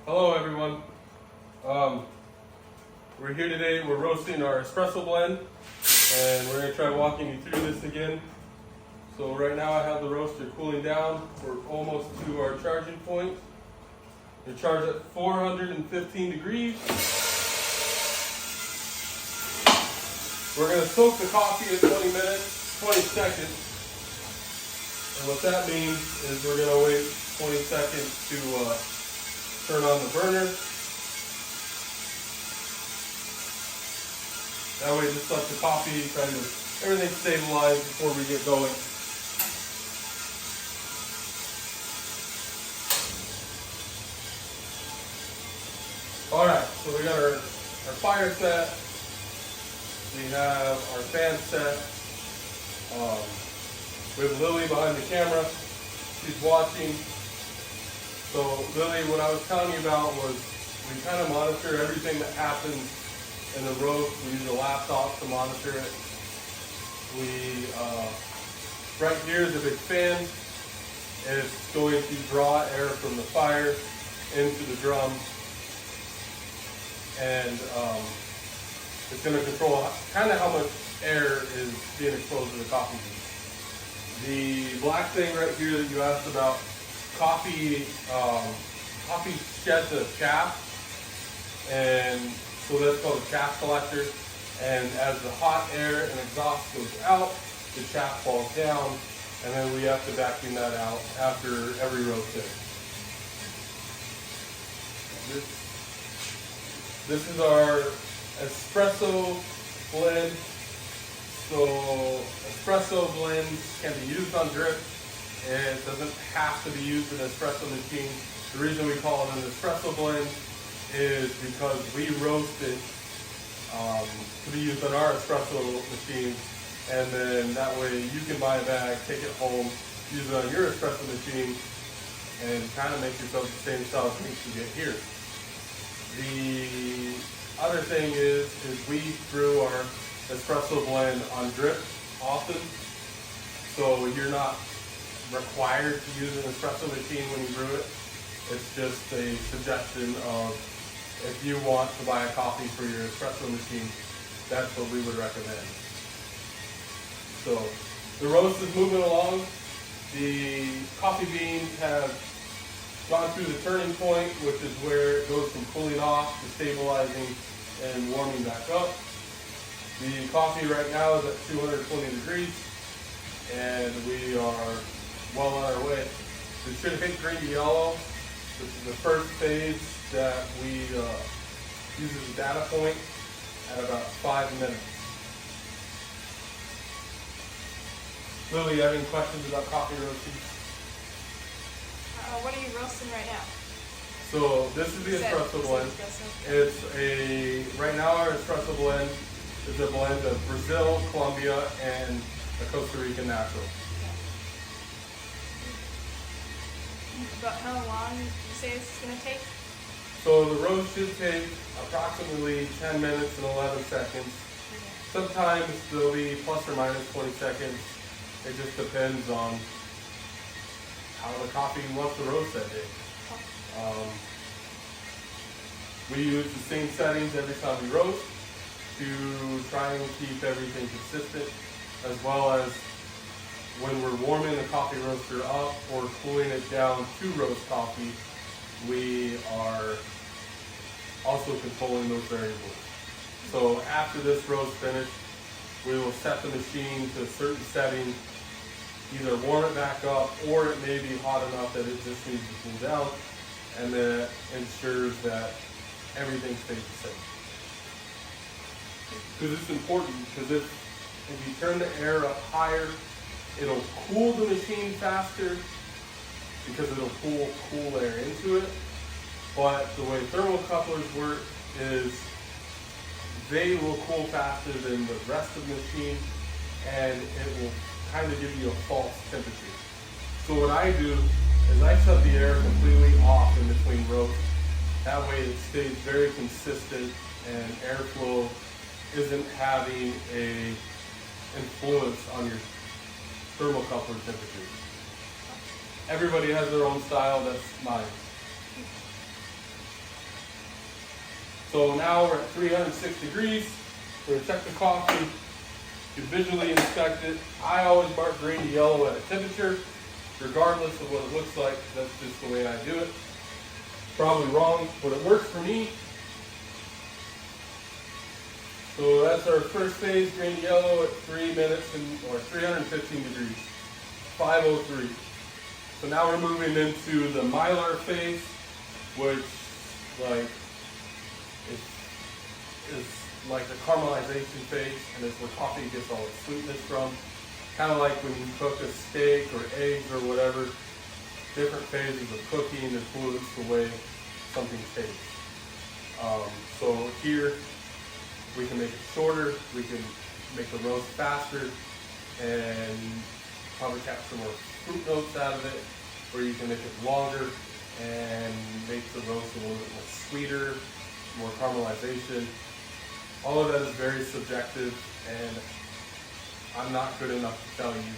Hello everyone. We're here today, we're roasting our espresso blend and we're going to try walking you through this again. So right now I have the roaster cooling down. We're almost to our charging point. We charge at 415 degrees. We're going to soak the coffee at 20 seconds. And what that means is we're going to wait 20 seconds to turn on the burner. That way just let the coffee kind of, everything stabilize before we get going. Alright, so we got our fire set. We have our fan set. We have Lily behind the camera. She's watching. So Lily, what I was telling you about was we kind of monitor everything that happens in the roast. We use a laptop to monitor it. Right here is a big fan. It's going to draw air from the fire into the drum. And it's going to control kind of how much air is being exposed to the coffee bean. The black thing right here that you asked about, coffee sheds a chaff, and so that's called a chaff collector. And as the hot air and exhaust goes out, the chaff falls down, and then we have to vacuum that out after every roast day. This is our espresso blend. So espresso blends can be used on drip. It doesn't have to be used in an espresso machine. The reason we call it an espresso blend is because we roast it to be used on our espresso machine, and then that way you can buy a bag, take it home, use it on your espresso machine, and kind of make yourself the same style of drinks you get here. The other thing is we brew our espresso blend on drip often, so you're not required to use an espresso machine when you brew it. It's just a suggestion of if you want to buy a coffee for your espresso machine, that's what we would recommend. So the roast is moving along. The coffee beans have gone through the turning point, which is where it goes from cooling off to stabilizing and warming back up. The coffee right now is at 220 degrees, and we are well on our way. We should hit green to yellow. This is the first phase that we use as a data point at about 5 minutes. Lily, you have any questions about coffee roasting? What are you roasting right now? So this is the espresso blend. It's right now our espresso blend is a blend of Brazil, Colombia, and a Costa Rican natural. About how long do you say it's going to take? So the roast should take approximately 10 minutes and 11 seconds. Sometimes there'll be plus or minus 20 seconds. It just depends on how the coffee wants to roast that day. We use the same settings every time we roast to try and keep everything consistent, as well as when we're warming the coffee roaster up or cooling it down to roast coffee, we are also controlling those variables. So after this roast finish, we will set the machine to a certain setting, either warm it back up, or it may be hot enough that it just needs to cool down, and that ensures that everything stays the same. Because it's important, because if you turn the air up higher, it'll cool the machine faster because it'll pull cool air into it. But the way thermocouplers work is they will cool faster than the rest of the machine, and it will kind of give you a false temperature. So what I do is I shut the air completely off in between roasts. That way it stays very consistent and airflow isn't having a influence on your thermocoupler temperature. Everybody has their own style, that's mine. So now we're at 306 degrees. We're gonna check the coffee. You visually inspect it. I always mark green to yellow at a temperature, regardless of what it looks like. That's just the way I do it. Probably wrong, but it works for me. So that's our first phase, green to yellow at 3 minutes or 315 degrees, 5:03. So now we're moving into the Mylar phase, which is like the caramelization phase, and it's where coffee gets all its sweetness from. Kind of like when you cook a steak or eggs or whatever, different phases of cooking influence the way something tastes. So here, we can make it shorter, we can make the roast faster, and probably capture more fruit notes out of it, or you can make it longer and make the roast a little bit more sweeter, more caramelization. All of that is very subjective, and I'm not good enough to tell you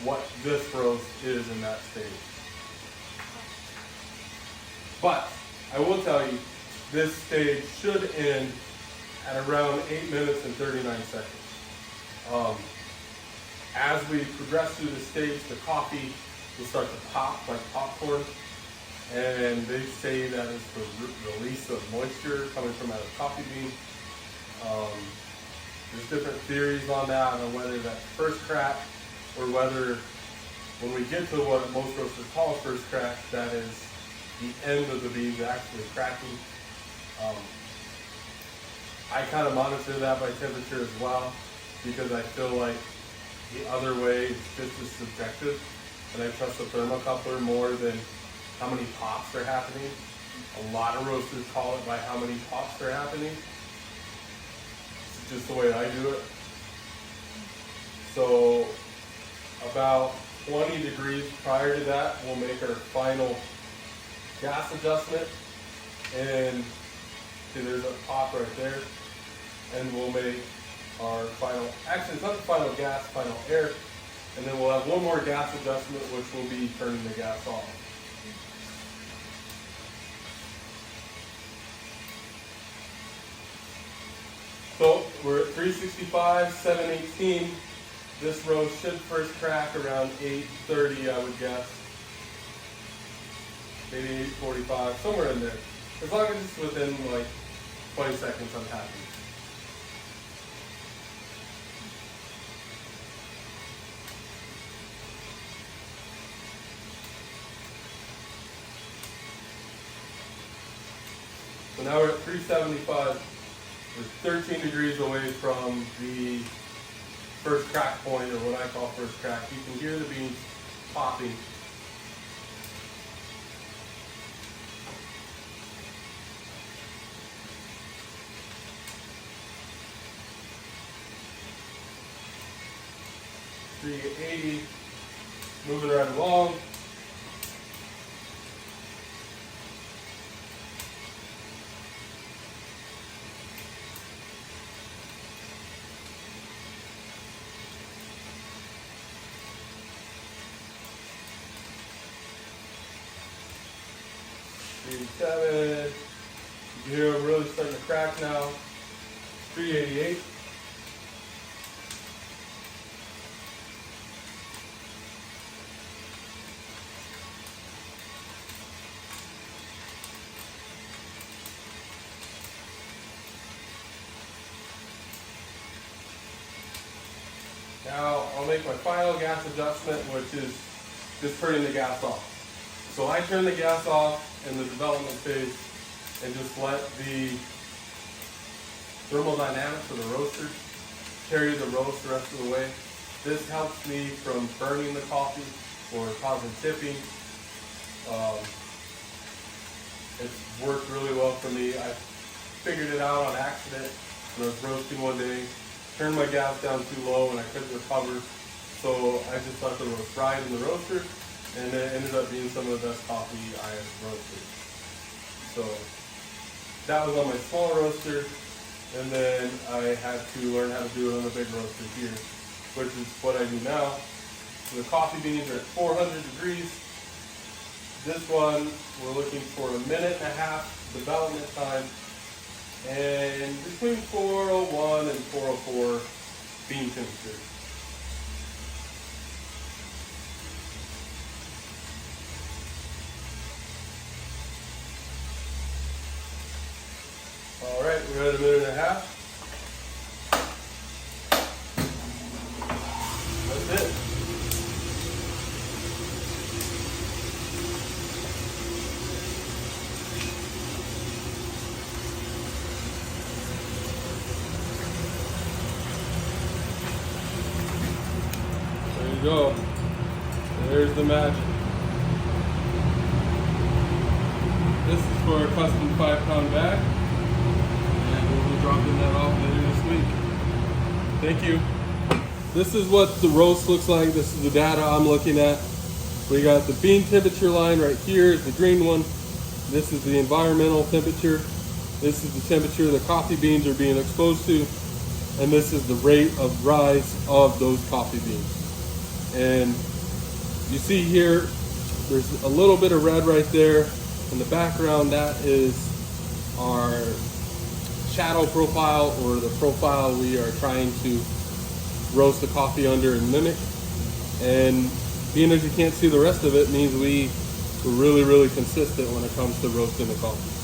what this roast is in that stage. But I will tell you, this stage should end at around 8 minutes and 39 seconds. As we progress through the stage, the coffee will start to pop like popcorn, and they say that is the release of moisture coming from out of the coffee bean. There's different theories on that, on whether that's first crack, or whether when we get to what most roasters call first crack, that is the end of the beans actually cracking. I kind of monitor that by temperature as well, because I feel like the other way is just as subjective, and I trust the thermocoupler more than how many pops are happening. A lot of roasters call it by how many pops are happening. It's just the way I do it. So about 20 degrees prior to that, we'll make our final gas adjustment, and see, there's a pop right there, and we'll make our final, actually it's not the final gas, final air, and then we'll have one more gas adjustment, which will be turning the gas off. So we're at 365, 718. This roast should first crack around 8:30, I would guess. Maybe 8:45, somewhere in there. As long as it's within like 20 seconds, I'm happy. So now we're at 375. We're 13 degrees away from the first crack point, or what I call first crack. You can hear the beans popping. $380, moving right along. $387. You hear I'm really starting to crack now. $388. Now I'll make my final gas adjustment, which is just turning the gas off. So I turn the gas off in the development phase and just let the thermodynamics of the roaster carry the roast the rest of the way. This helps me from burning the coffee or causing tipping. It's worked really well for me. I figured it out on accident when I was roasting one day. Turned my gas down too low and I couldn't recover, so I just let the roast ride in the roaster, and it ended up being some of the best coffee I have roasted. So that was on my small roaster, and then I had to learn how to do it on the big roaster here, which is what I do now. So the coffee beans are at 400 degrees. This one, we're looking for 1.5 minutes development time, and between 401 and 404 bean temperature. All right, we're at a minute and a half. That's it. There you go. There's the magic. This is for a custom 5-pound bag, and we'll be dropping that off later this week. Thank you. This is what the roast looks like. This is the data I'm looking at. We got the bean temperature line right here is the green one. This is the environmental temperature. This is the temperature the coffee beans are being exposed to. And this is the rate of rise of those coffee beans. And you see here, there's a little bit of red right there in the background. That is our shadow profile, or the profile we are trying to roast the coffee under and mimic. And being as you can't see the rest of it means we're really consistent when it comes to roasting the coffee.